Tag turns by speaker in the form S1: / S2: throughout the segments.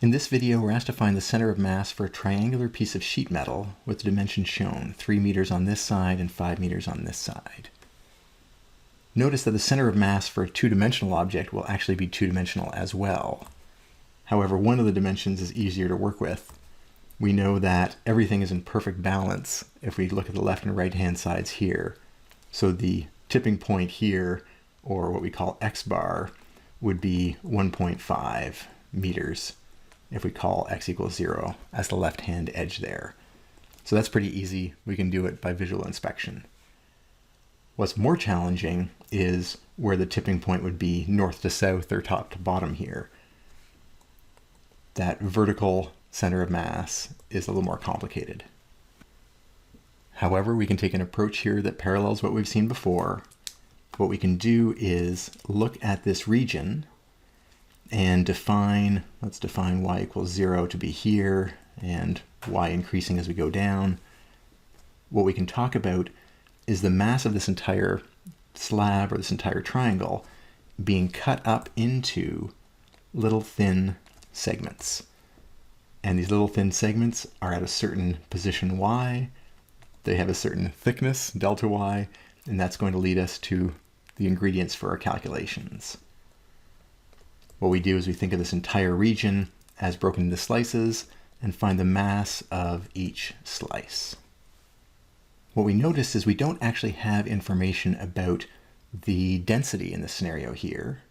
S1: In this video, we're asked to find the center of mass for a triangular piece of sheet metal with the dimensions shown, 3 meters on this side and 5 meters on this side. Notice that the center of mass for a two-dimensional object will actually be two-dimensional as well. However, one of the dimensions is easier to work with. We know that everything is in perfect balance if we look at the left and right hand sides here. So the tipping point here, or what we call x bar, would be 1.5 meters if we call x equals 0 as the left-hand edge there. So that's pretty easy. We can do it by visual inspection. What's more challenging is where the tipping point would be north to south or top to bottom here. That vertical center of mass is a little more complicated. However, we can take an approach here that parallels what we've seen before. What we can do is look at this region and let's define y equals 0 to be here and y increasing as we go down. What we can talk about is the mass of this entire slab or this entire triangle being cut up into little thin segments. And these little thin segments are at a certain position y, they have a certain thickness, delta y, and that's going to lead us to the ingredients for our calculations. What we do is we think of this entire region as broken into slices and find the mass of each slice. What we notice is we don't actually have information about the density in this scenario here,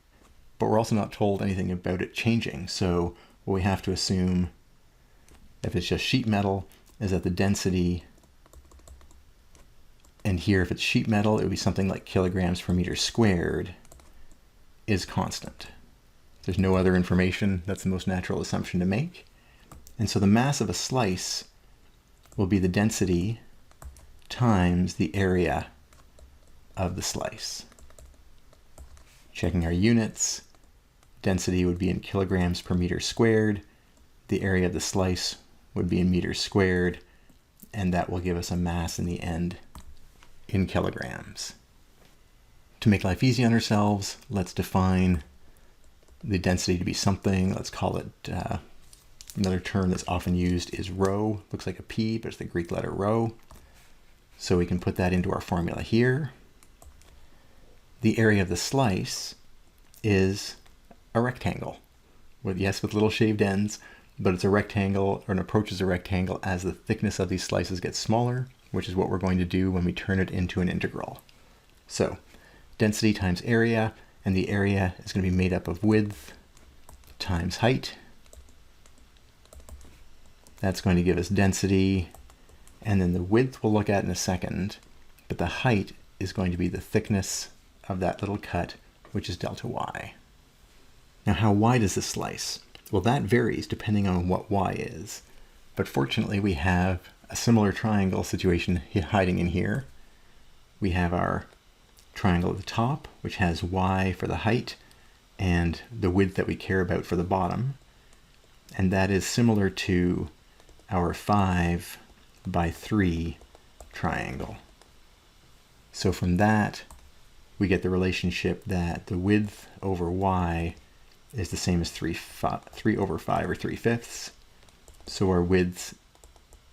S1: but we're also not told anything about it changing. So what we have to assume, if it's just sheet metal, is that the density, and here if it's sheet metal, it would be something like kilograms per meter squared, is constant. There's no other information. That's the most natural assumption to make. And so the mass of a slice will be the density times the area of the slice. Checking our units, density would be in kilograms per meter squared. The area of the slice would be in meters squared, and that will give us a mass in the end in kilograms. To make life easy on ourselves, let's define the density to be something. Let's call it, another term that's often used is rho. Looks like a P, but it's the Greek letter rho. So we can put that into our formula here. The area of the slice is a rectangle, with little shaved ends, but it's a rectangle, or it approaches a rectangle as the thickness of these slices gets smaller, which is what we're going to do when we turn it into an integral. So density times area, and the area is going to be made up of width times height. That's going to give us density, and then the width we'll look at in a second, but the height is going to be the thickness of that little cut, which is delta y. Now, how wide is this slice? Well, that varies depending on what y is, but fortunately we have a similar triangle situation hiding in here. We have our triangle at the top, which has y for the height and the width that we care about for the bottom. And that is similar to our 5 by 3 triangle. So from that, we get the relationship that the width over y is the same as 3 over 5, or 3/5. So our width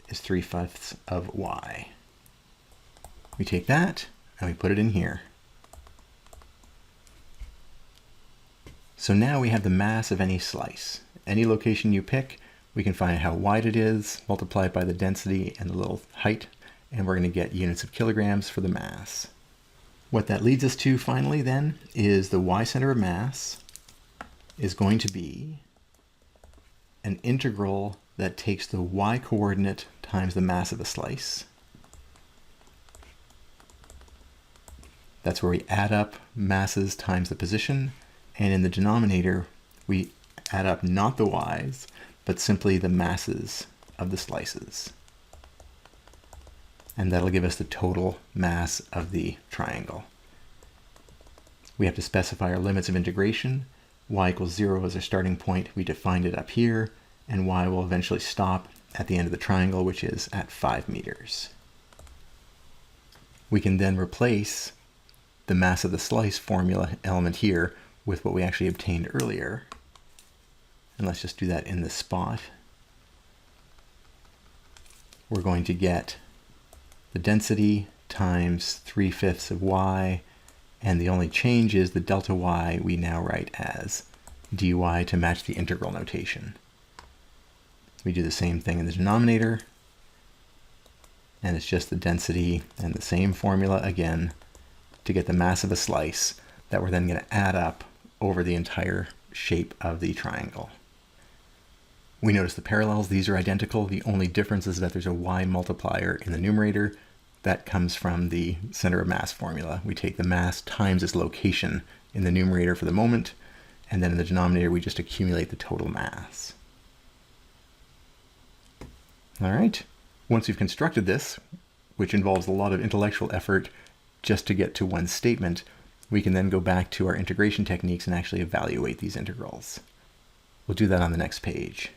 S1: is 3/5 of y. We take that and we put it in here. So now we have the mass of any slice. Any location you pick, we can find how wide it is, multiply it by the density and the little height, and we're going to get units of kilograms for the mass. What that leads us to finally then is the y center of mass is going to be an integral that takes the y coordinate times the mass of a slice. That's where we add up masses times the position, and in the denominator we add up not the y's, but simply the masses of the slices. And that'll give us the total mass of the triangle. We have to specify our limits of integration. Y equals 0 as our starting point. We defined it up here, and y will eventually stop at the end of the triangle, which is at 5 meters. We can then replace the mass of the slice formula element here with what we actually obtained earlier. and let's just do that in this spot, we're going to get the density times 3/5 of y, and the only change is the delta y we now write as dy to match the integral notation. We do the same thing in the denominator, and it's just the density and the same formula again to get the mass of a slice that we're then going to add up over the entire shape of the triangle. We notice the parallels, these are identical. The only difference is that there's a y multiplier in the numerator. That comes from the center of mass formula. We take the mass times its location in the numerator for the moment, and then in the denominator we just accumulate the total mass. All right, once we've constructed this, which involves a lot of intellectual effort just to get to one statement, we can then go back to our integration techniques and actually evaluate these integrals. We'll do that on the next page.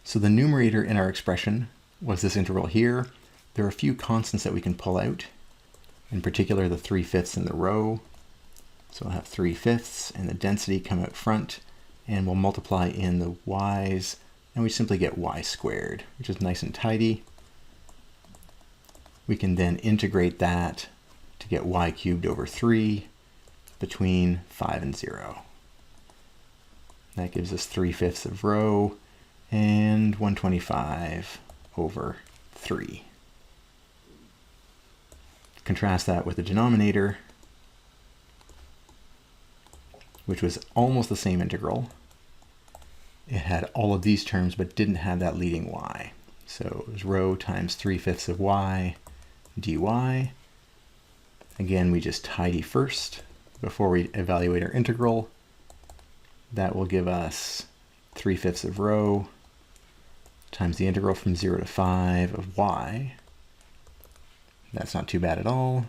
S1: So the numerator in our expression was this integral here. There are a few constants that we can pull out, in particular the 3/5 in the row. So I'll have 3/5 and the density come out front, and we'll multiply in the y's, and we simply get y squared, which is nice and tidy. We can then integrate that to get y cubed over 3 between 5 and 0. That gives us 3/5 of rho and 125 over 3. Contrast that with the denominator, which was almost the same integral. It had all of these terms but didn't have that leading y. So it was rho times 3/5 of y dy. Again, we just tidy first before we evaluate our integral. That will give us 3/5 of rho times the integral from 0 to 5 of y. That's not too bad at all.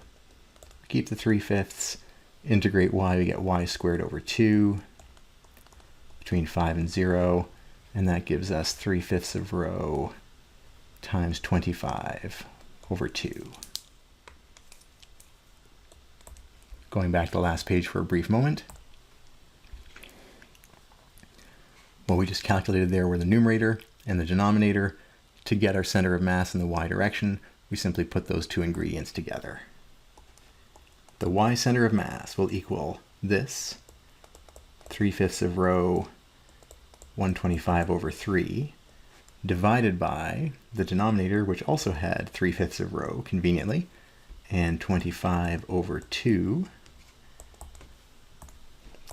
S1: Keep the 3/5, integrate y, we get y squared over 2 between 5 and 0, and that gives us 3/5 of rho times 25 over 2. Going back to the last page for a brief moment. What we just calculated there were the numerator and the denominator. To get our center of mass in the y direction, we simply put those two ingredients together. The y center of mass will equal this, 3/5 of rho 125 over 3, divided by the denominator, which also had 3/5 of rho, conveniently, and 25 over 2.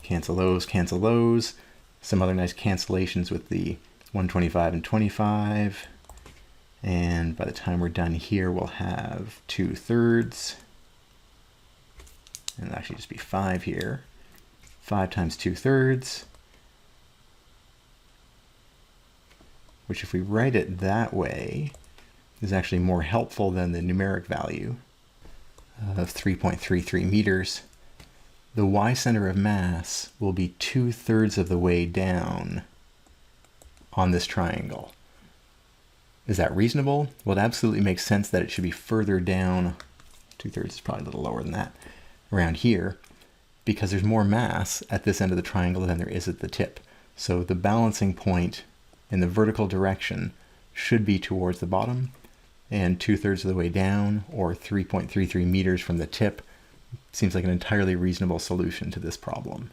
S1: Cancel those, cancel those. Some other nice cancellations with the 125 and 25. And by the time we're done here, we'll have 2/3. And it'll actually just be 5 here. 5 times 2/3. Which, if we write it that way, is actually more helpful than the numeric value of 3.33 meters. The y center of mass will be 2/3 of the way down on this triangle. Is that reasonable? Well, it absolutely makes sense that it should be further down. 2/3 is probably a little lower than that, around here, because there's more mass at this end of the triangle than there is at the tip. So the balancing point in the vertical direction should be towards the bottom, and 2/3 of the way down, or 3.33 meters from the tip, seems like an entirely reasonable solution to this problem.